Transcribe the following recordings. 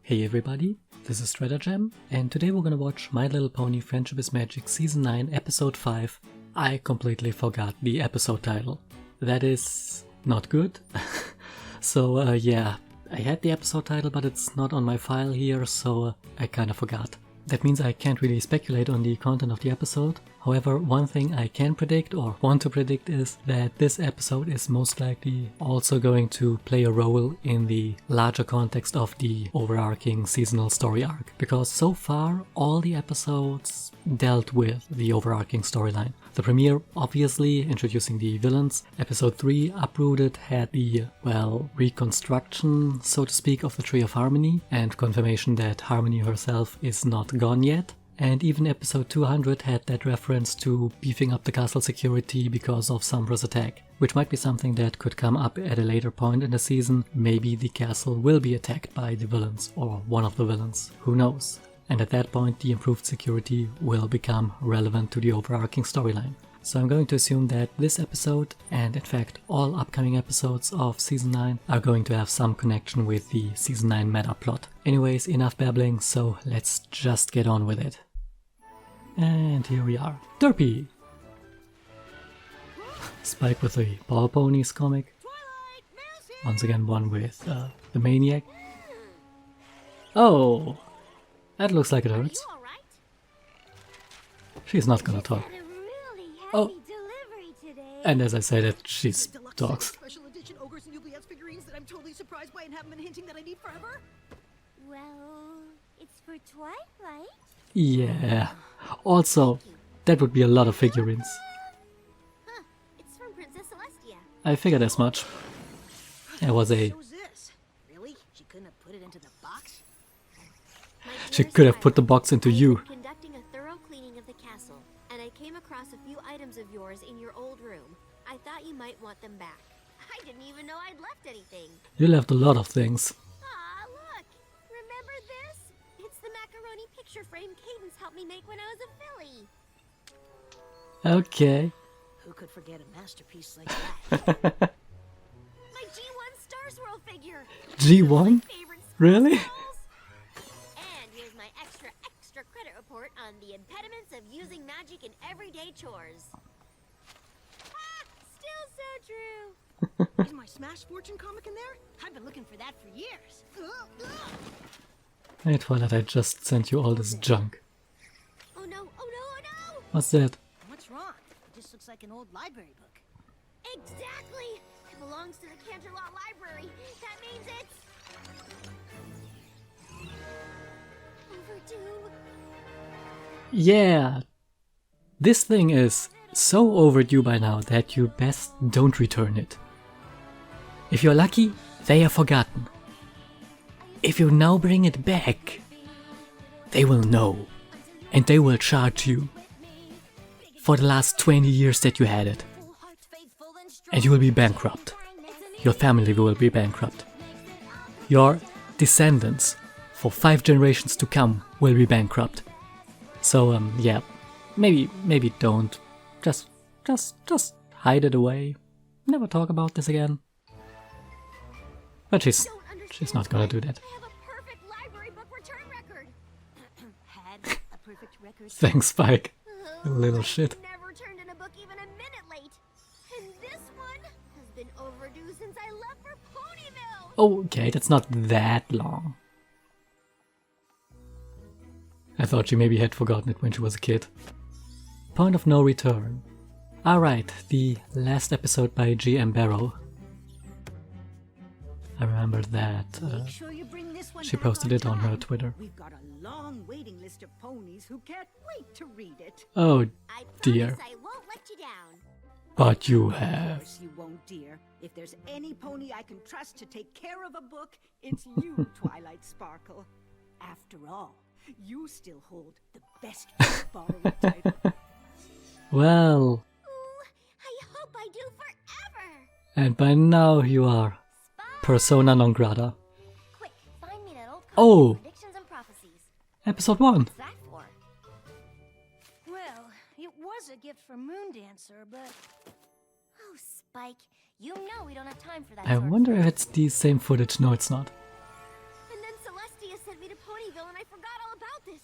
Hey everybody, this is Stratagem, and today we're gonna watch My Little Pony Friendship is Magic Season 9 Episode 5. I completely forgot the episode title. That is not good. So yeah, I had the episode title but it's not on my file here, so I kinda forgot. That means I can't really speculate on the content of the episode. However, one thing I can predict or want to predict is that this episode is most likely also going to play a role in the larger context of the overarching seasonal story arc. Because so far, all the episodes dealt with the overarching storyline. The premiere, obviously, introducing the villains. Episode 3, Uprooted, had the, well, reconstruction, so to speak, of the Tree of Harmony and confirmation that Harmony herself is not gone yet. And even episode 200 had that reference to beefing up the castle security because of Sombra's attack, which might be something that could come up at a later point in the season. Maybe the castle will be attacked by the villains, or one of the villains, who knows. And at that point the improved security will become relevant to the overarching storyline. So I'm going to assume that this episode, and in fact all upcoming episodes of Season 9, are going to have some connection with the Season 9 meta plot. Anyways, enough babbling, so let's just get on with it. And here we are. Derpy! Spike with the Power Ponies comic. Once again one with the Maniac. Oh! That looks like it hurts. She's not gonna talk. Oh! And as I say that, she talks. Special edition ogres and oubliettes figurines that I'm totally surprised by and haven't been hinting that I need forever. Well, it's for Twilight. Yeah. Also, that would be a lot of figurines. Huh, it's from Princess Celestia. I figured as much. There was a... Who's this? Really? She couldn't have put it into the box? She could have put the box into you. I'm conducting a thorough cleaning of the castle, and I came across a few items of yours in your old room. I thought you might want them back. I didn't even know I'd left anything. You left a lot of things. Aw, look! Remember this? It's the macaroni picture frame Cadence helped me make when I was a filly. Okay. Who could forget a masterpiece like that? My G1 Star Swirl figure! G1? Favorite Really? swirls. And here's my extra credit report on the impediments of using magic in everyday chores. Ah, still so true. Is my Smash Fortune comic in there? I've been looking for that for years. Hey Twilight, I just sent you all this junk. Oh no, oh no, oh no! What's that? What's wrong? It just looks like an old library book. Exactly! It belongs to the Canterlot Library. That means it's... overdue. Yeah! This thing is so overdue by now that you best don't return it. If you're lucky, they are forgotten. If you now bring it back, they will know, and they will charge you for the last 20 years that you had it. And you will be bankrupt. Your family will be bankrupt. Your descendants, for 5 generations to come, will be bankrupt. So, yeah, maybe don't. Just hide it away. Never talk about this again. But she's not gonna do that. I have a perfect library book return record. Had a perfect record. Thanks, Spike. You little shit. Never turned in a book even a minute late. And this one has been overdue since I left for Ponyville. Okay, that's not that long. I thought she maybe had forgotten it when she was a kid. Point of no return. Alright, the last episode by GM Berrow. I remember that Make sure you bring this one she back posted on it on her time. Twitter. We've got a long waiting list of ponies who can't wait to read it. Oh I dear. promise I won't let you down. But you Of have. course you won't, dear. If there's any pony I can trust to take care of a book, it's you, Twilight Sparkle. After all, you still hold the best book borrower title. Well, Ooh, I hope I do forever. and by now you are Spy. persona non grata. Quick, find me that old copy Oh. of Predictions and Prophecies. Episode 1. What's that for? Well, it was a gift from Moondancer, but... Oh, Spike, you know we don't have time for that I sort of wonder thing. if it's the same footage. No, it's not. And then Celestia said Ponyville and I forgot all about this.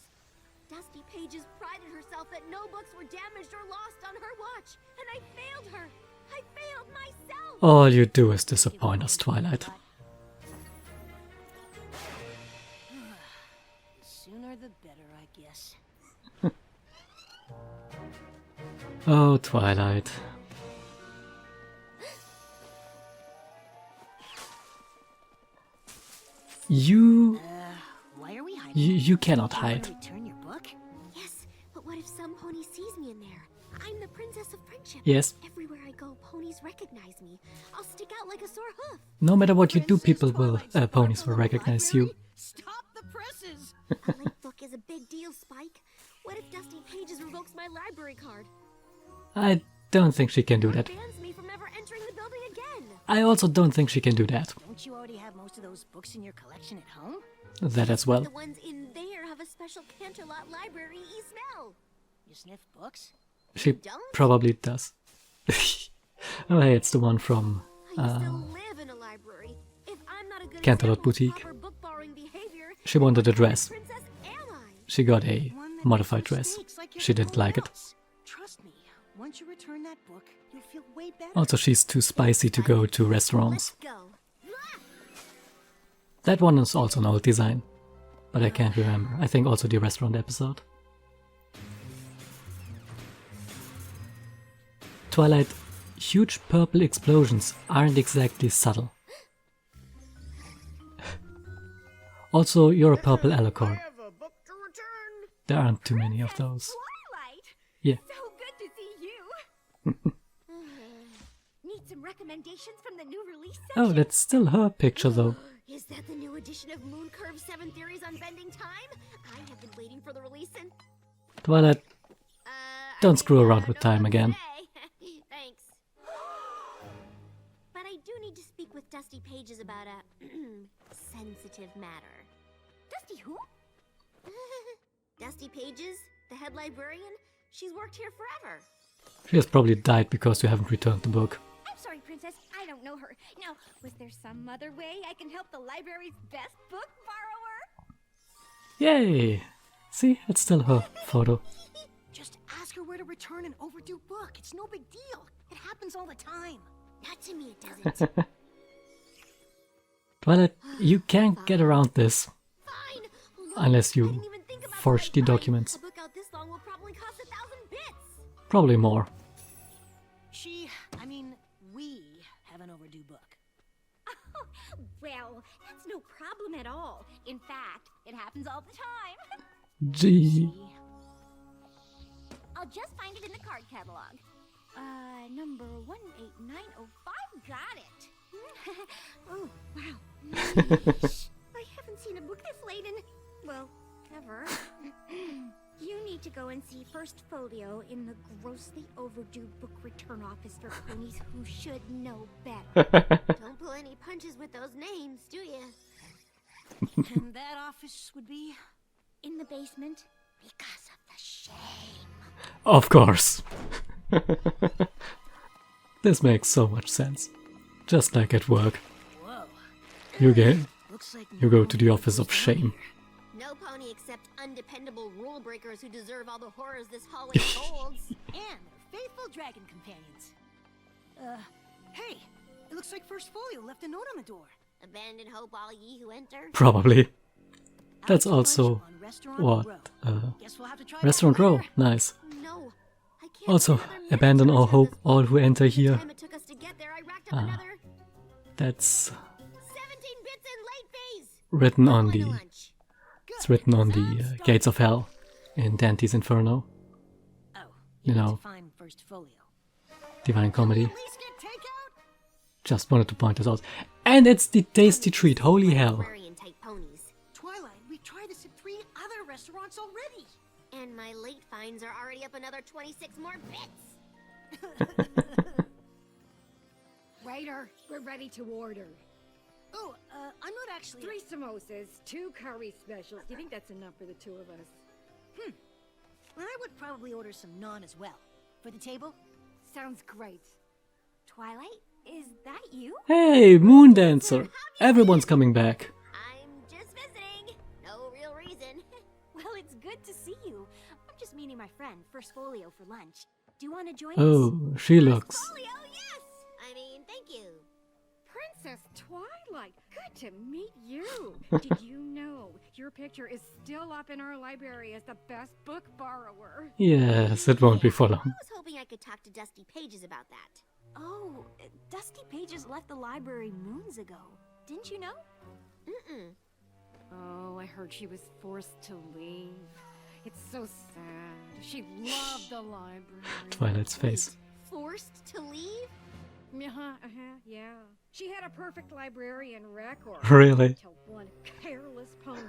Dusty Pages prided herself that no books were damaged or lost on her watch, and I failed her. I failed myself. All you do is disappoint us, Twilight. Sooner the better, I guess. Oh, Twilight. Why are we hiding? You cannot hide. Return your book? Yes, but what if some pony sees me in there? I'm the Princess of Friendship. Yes. Everywhere I go, ponies recognize me. I'll stick out like a sore hoof. No matter what you do, people will, ponies will recognize you. Stop the presses! A late book is a big deal, Spike. What if Dusty Pages revokes my library card? I don't think she can do that. Bans me from ever entering the building again. I also don't think she can do that. Don't you already have most of those books in your collection at home? That as well. The ones in there have a special Canterlot library-y smell. You sniff books? She Don't? probably does. Oh hey, it's the one from I used to live in a library. If I'm not a good Canterlot example of Boutique. proper book-borrowing behavior, She wanted a what kind of dress. princess am I? She got a One that modified makes dress. mistakes like She didn't everyone like it. else. Trust me, once you return that book, you'll feel way better. Also, she's too spicy to go to restaurants. Let's go. That one is also an old design, but I can't remember. I think also the restaurant episode. Twilight, huge purple explosions aren't exactly subtle. Also, you're a purple alicorn. have a book to return. There aren't too many of those. Twilight! Yeah. So good to see you! Need some recommendations from the new release section? Oh, that's still her picture though. Is that the new edition of Moon Curve's 7 Theories on Bending Time? I have been waiting for the release and... Twilight, don't screw around with no time one to again. say. Thanks. But I do need to speak with Dusty Pages about a sensitive matter. Dusty who? Dusty Pages, the head librarian. She's worked here forever. She has probably died because you haven't returned the book. I'm sorry, Princess. I don't know her. Now, was there some other way I can help the library's best book borrower? Yay! See, it's still her photo. Just ask her where to return an overdue book. It's no big deal. It happens all the time. Not to me, it doesn't. Twilight, you can't get around this Fine. unless I you didn't even think about forge the fine. documents. A book out this long will probably cost 1,000 bits. Probably more. We have an overdue book. Oh, well, that's no problem at all. In fact, it happens all the time. Gee. I'll just find it in the card catalog. Number 18905. Got it. Oh, wow. I haven't seen a book this late in, well, ever. You need to go and see First Folio in the grossly overdue book return office for ponies who should know better. Don't pull any punches with those names, do you? And that office would be? In the basement. Because of the shame. Of course. This makes so much sense. Just like at work. Whoa. Looks like You go to the office of shame. No pony except undependable rule breakers who deserve all the horrors this hallway holds. And their faithful dragon companions. Hey, it looks like First Folio left a note on the door. Abandon hope, all ye who enter. Probably. That's Out to lunch also on Restaurant what? Row. Guess we'll have to try that Restaurant Row. later. Nice. No, I can't. Also, wait another minute abandon to all return hope, this all who enter The here. time it took us to get there, I racked up another That's 17 bits in late fees. written on Going to the lunch. it's written on the gates of hell in Dante's Inferno. Oh, You need know. to find First Folio. Divine Comedy. At least get takeout? Just wanted to point this out. And it's the tasty treat, holy hell. Librarian type ponies. Twilight, we've tried this at 3 other restaurants already. And my late fines are already up another 26 more bits. Waiter, we're ready to order. Oh, I'm not actually... 3 samosas, 2 curry specials. Do you think that's enough for the 2 of us? I would probably order some naan as well. For the table? Sounds great. Twilight, is that you? Hey, Moon Dancer! Everyone's coming back. I'm just visiting. No real reason. Good to see you. I'm just meeting my friend, First Folio, for lunch. Do you want to join us? Oh, she looks. Folio, yes! I mean, thank you. Princess Twilight, good to meet you. Did you know your picture is still up in our library as the best book borrower? Yes, it won't be for I long. was hoping I could talk to Dusty Pages about that. Oh, Dusty Pages left the library moons ago. Didn't you know? Mm-mm. Oh, I heard she was forced to leave. It's so sad. She loved the library. Twilight's face. Forced to leave? Yeah. She had a perfect librarian record. Really? Until one careless pony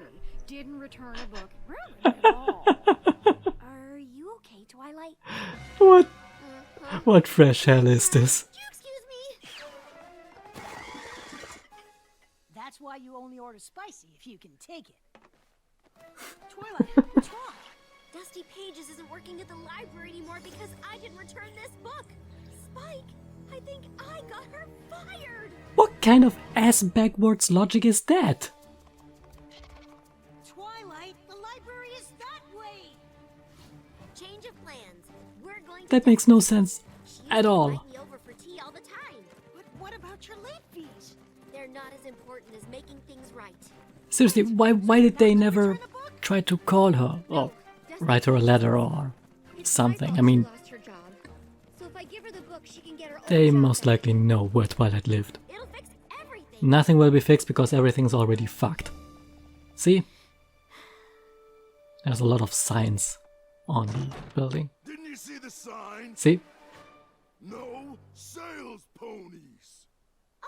didn't return a book really at all. Are you okay, Twilight? What? What fresh hell is this? Would you excuse me? That's why you only order spicy if you can take it. Twilight, what's wrong? Dusty Pages isn't working at the library anymore because I didn't return this book. Spike, I think I got her fired. What kind of ass backwards logic is that? Twilight, the library is that way. Change of plans. We're going to That makes no sense She at all. invite me over for tea all the time. But what about your late fees? They're not as important as making things right. Seriously, why did they never try to call her or write her a letter or something? I mean, Lost her job. So if I give her the book, she can get her own they job most back. likely know where Twilight lived. It'll fix everything. Nothing will be fixed because everything's already fucked. See? There's a lot of signs on the building. Didn't you see the sign? See? No sales ponies.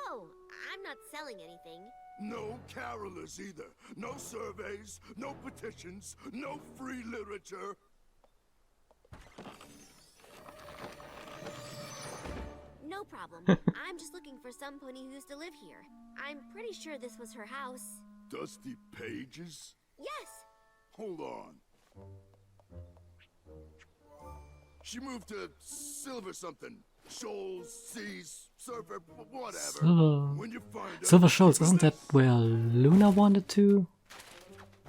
Oh, I'm not selling anything. No carolers either. No surveys, no petitions, no free literature. No problem. I'm just looking for some pony who used to live here. I'm pretty sure this was her house. Dusty Pages? Yes. Hold on. She moved to Silver something. Shoals, Seas, Surfer, whatever. When you find her, Silver Shoals, isn't that where Luna wanted to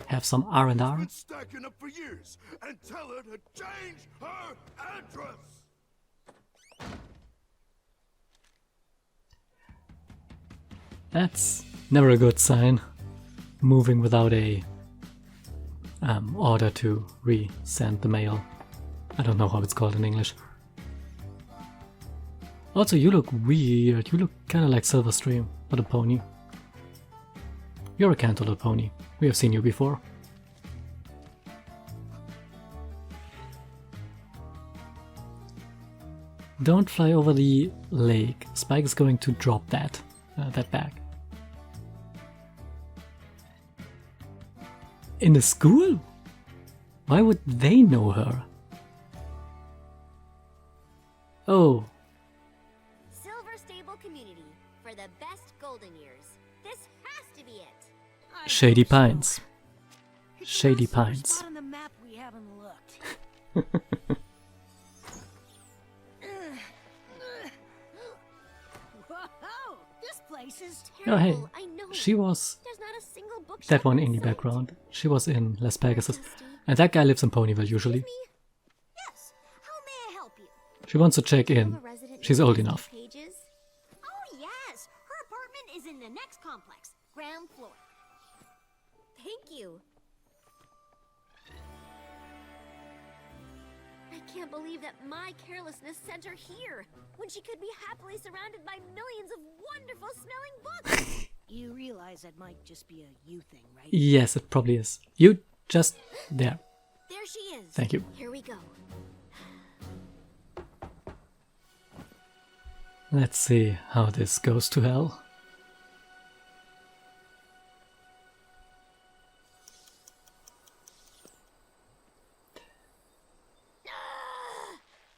have some R&R? been stacking up for years, and tell her to change her address. That's never a good sign. Moving without a order to resend the mail. I don't know how it's called in English. Also, you look weird. You look kind of like Silverstream, but a pony. You're a Cantaloupe pony. We have seen you before. Don't fly over the lake. Spike is going to drop that bag. In the school? Why would they know her? Oh, Silver Stable Community for the best golden years. This has to be it. I Shady hope so. Pines. It's Shady the last Pines. spot on the map we haven't looked. Whoa, this place is Oh hey, Terrible, I know. she was There's not a single bookshop that one in in the sight. background. She was in Las Pegasus. Dusty. And that guy lives in Ponyville usually. Me? Yes. How may I help you? She wants to check I'm in. a resident She's of old Dusty enough. Pages. Oh, yes. Her apartment is in the next complex, ground floor. Thank you. I can't believe that my carelessness sent her here, when she could be happily surrounded by millions of wonderful smelling books. You realize that might just be a you thing, right? Yes, it probably is. You just there. There she is. Thank you. Here we go. Let's see how this goes to hell.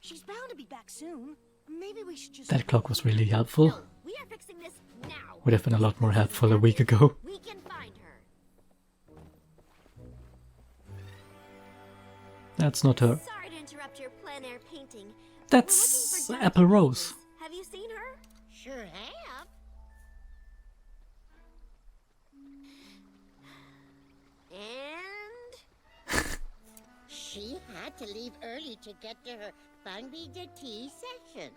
She's bound to be back soon. Maybe we should just... That clock was really helpful. No, we are fixing this now. Would have been a lot more helpful a week ago. We can find her. That's not her. Sorry to interrupt your plein air painting. That's We're looking for Apple Dusty Rose. Pages. Have you seen her? Sure have. And had to leave early to get to her Bangby de tea session.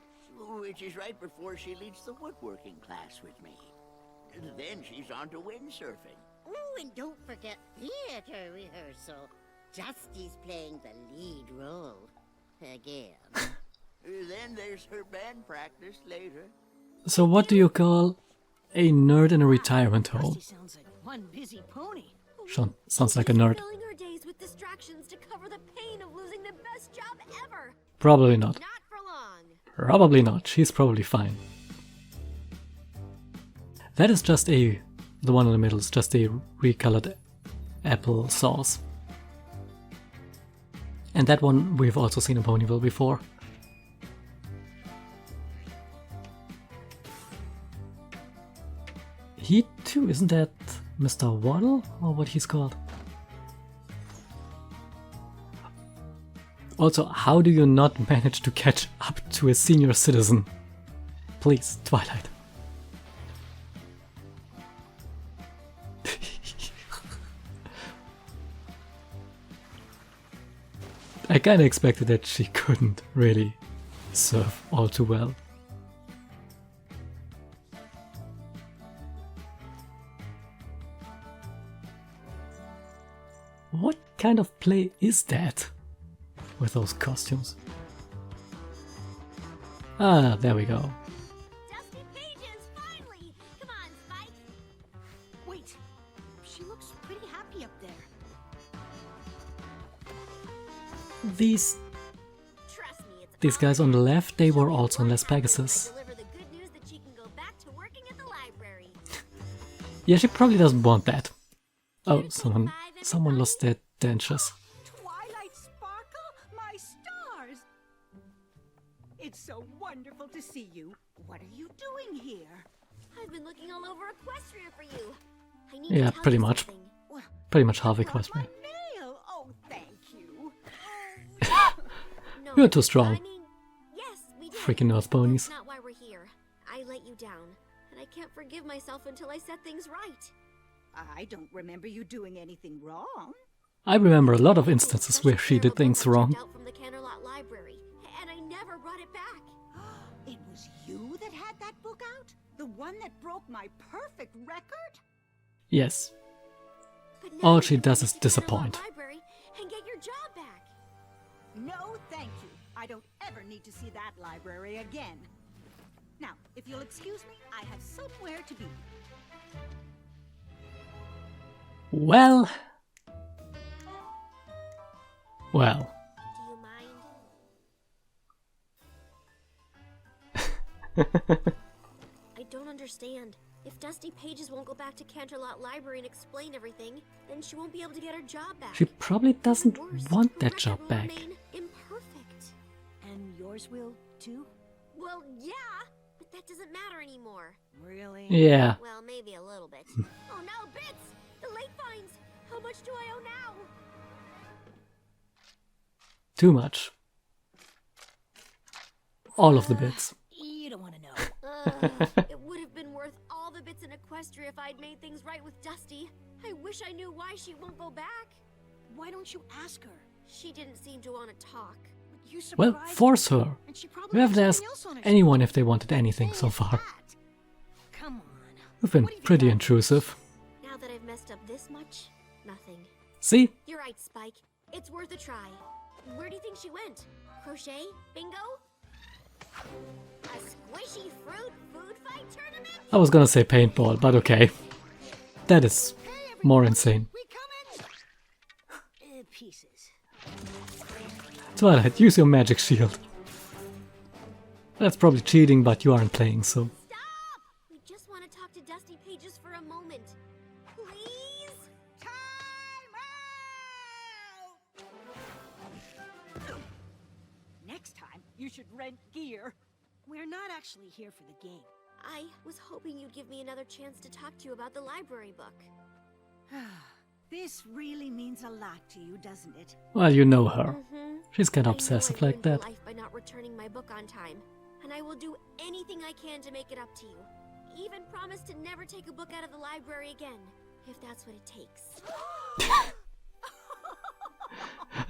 Which is right before she leads the woodworking class with me. Then she's on to windsurfing. Oh, and don't forget theater rehearsal. Dusty's playing the lead role. Again. Then there's her band practice later. So what do you call a nerd in a retirement home? Dusty sounds like one busy pony. Sounds like a nerd. Filling her days with distractions to cover the pain of losing the best job ever. Probably not. Not for long. Probably not. She's probably fine. That is just the one in the middle is just a recolored apple sauce. And that one we've also seen in Ponyville before. He too, isn't that Mr. Waddle or what he's called? Also, how do you not manage to catch up to a senior citizen? Please, Twilight. I kinda expected that she couldn't really surf all too well. What kind of play is that with those costumes? Ah, there we go. Dusty Pages, finally! Come on, Spike. Wait, she looks pretty happy up there. These Trust me, it's guys on the left, they were also on Les Pegasus. deliver the good news that she can go back to working at the library. Yeah, she probably doesn't want that. Oh, someone lost their dentures. Twilight Sparkle, my stars! It's so wonderful to see you. What are you doing here? I've been looking all over Equestria for you. I need Yeah, to tell pretty you much. something. Pretty much half Brought Equestria. my mail. Oh, thank you. No, You're too strong. I mean, yes, we did. Freaking Earth ponies. That's not why we're here. I let you down, and I can't forgive myself until I set things right. I don't remember you doing anything wrong. I remember a lot of instances where she did things wrong. Out from the Canterlot Library, and I never brought it back. It was you that had that book out? The one that broke my perfect record? Yes. But now All you she can does go is to the disappoint. Canterlot Library and get your job back. No, thank you. I don't ever need to see that library again. Now, if you'll excuse me, I have somewhere to be. Well. Well. Do you mind? I don't understand. If Dusty Pages won't go back to Canterlot Library and explain everything, then she won't be able to get her job back. She probably doesn't Worse, want her that record job will back. remain imperfect. And yours will, too? Well, yeah, but that doesn't matter anymore. Really? Yeah. Well, maybe a little bit. Oh no, Bits! The late fines! How much do I owe now? Too much. All of the bits. You don't want to know. It would have been worth all the bits in Equestria if I'd made things right with Dusty. I wish I knew why she won't go back. Why don't you ask her? She didn't seem to want to talk. You Well, surprised force her. and she probably You has haven't asked something else on her anyone if they wanted anything so Thing is far. that. Come on. You've been What have you pretty got? intrusive. Now that I've messed up this much, nothing. See? You're right, Spike. It's worth a try. Where do you think she went? Crochet? Bingo? A squishy fruit food fight tournament? I was gonna say paintball, but okay. That is more insane. We come in pieces. Twilight, use your magic shield. That's probably cheating, but you aren't playing, so... Stop! We just want to talk to Dusty Pages for a moment. Please? Time out! Next time, you should rent gear. We're not actually here for the game. I was hoping you'd give me another chance to talk to you about the library book. This really means a lot to you, doesn't it? Well, you know her. Mm-hmm. She's kinda I know obsessive I like ruined your that. life by not returning my book on time, and I will do anything I can to make it up to you. Even promise to never take a book out of the library again, if that's what it takes.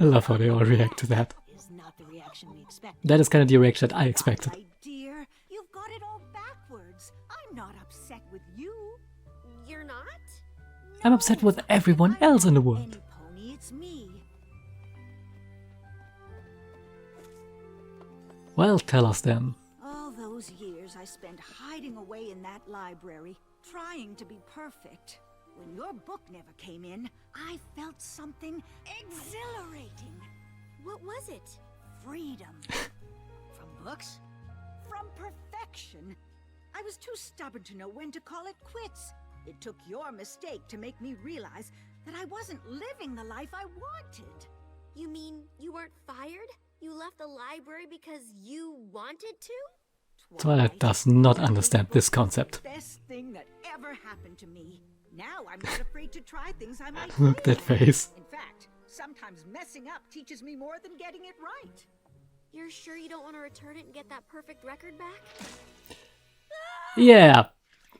I love how they all react to that. Is not the reaction we expected. That is kind of the reaction I expected. My dear, you've got it all backwards. I'm not upset with you. You're not? I'm upset with everyone else in the world. Any pony, it's me. Well, tell us then. All those years I spent hiding away in that library, trying to be perfect. When your book never came in, I felt something exhilarating. What was it? Freedom. From books? From perfection. I was too stubborn to know when to call it quits. It took your mistake to make me realize that I wasn't living the life I wanted. You mean you weren't fired? You left the library because you wanted to? Twilight does not understand this concept. Best thing that ever happened to me. Now I'm not afraid to try things I might Look at fail that at. face. In fact, sometimes messing up teaches me more than getting it right. You're sure you don't want to return it and get that perfect record back? Yeah,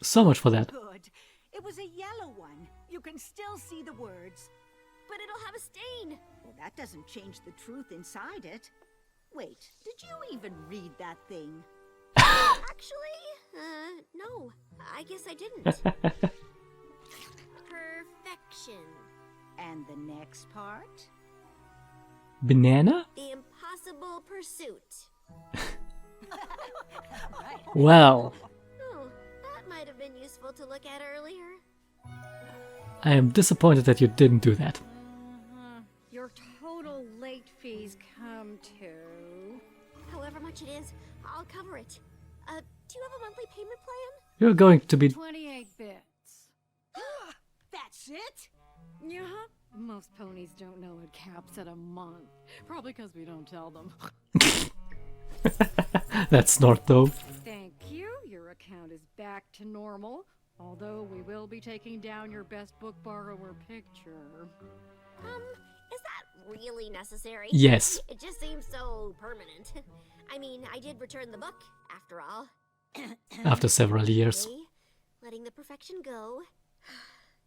so much for that. Good. It was a yellow one. You can still see the words. But it'll have a stain. Well, that doesn't change the truth inside it. Wait, did you even read that thing? Actually, no. I guess I didn't. Perfection. And the next part? Banana? The impossible pursuit. Well, Oh, that might have been useful to look at earlier. I am disappointed that you didn't do that. Your total late fees come to... However much it is, I'll cover it. Do you have a monthly payment plan? You're going to be... 28 bits. That's it? Yeah, most ponies don't know it caps at a month. Probably because we don't tell them. That snort though. Thank you. Your account is back to normal. Although we will be taking down your best book borrower picture. Is that really necessary? Yes. It just seems so permanent. I mean, I did return the book, after all. After several years. Okay, letting the perfection go.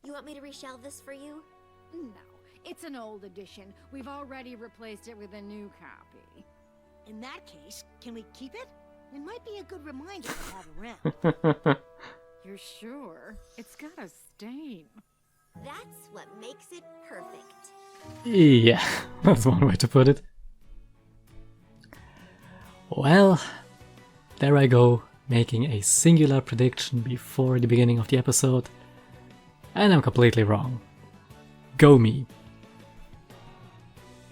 You want me to reshelve this for you? No, it's an old edition. We've already replaced it with a new copy. In that case, can we keep it? It might be a good reminder to have around. You're sure? It's got a stain. That's what makes it perfect. Yeah, that's one way to put it. Well, there I go, making a singular prediction before the beginning of the episode. And I'm completely wrong. Go me.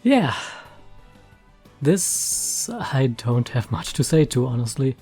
Yeah. This I don't have much to say to, honestly.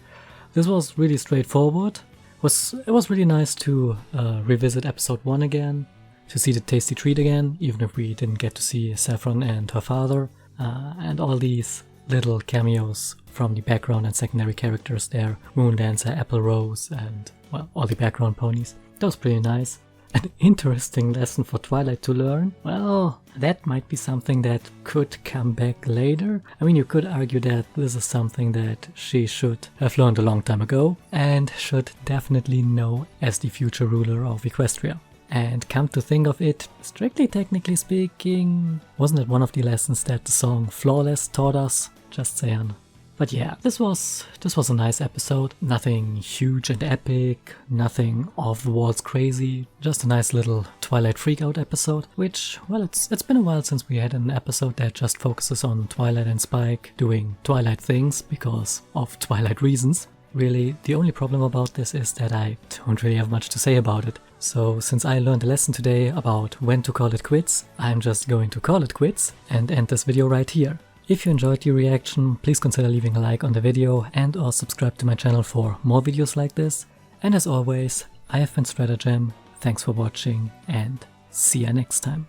This was really straightforward. It was really nice to revisit episode 1 again, to see the tasty treat again, even if we didn't get to see Saffron and her father, and all these little cameos from the background and secondary characters there, Moon Dancer, Apple Rose, and, well, all the background ponies. That was pretty nice. An interesting lesson for Twilight to learn? Well, that might be something that could come back later. I mean, you could argue that this is something that she should have learned a long time ago and should definitely know as the future ruler of Equestria. And come to think of it, strictly technically speaking, wasn't it one of the lessons that the song Flawless taught us? Just saying. But yeah, this was a nice episode. Nothing huge and epic, nothing off the walls crazy, just a nice little Twilight freakout episode, which, well, it's been a while since we had an episode that just focuses on Twilight and Spike doing Twilight things because of Twilight reasons. Really, the only problem about this is that I don't really have much to say about it. So since I learned a lesson today about when to call it quits, I'm just going to call it quits and end this video right here. If you enjoyed the reaction, please consider leaving a like on the video and or subscribe to my channel for more videos like this. And as always, I have been Stratagem, thanks for watching and see ya next time.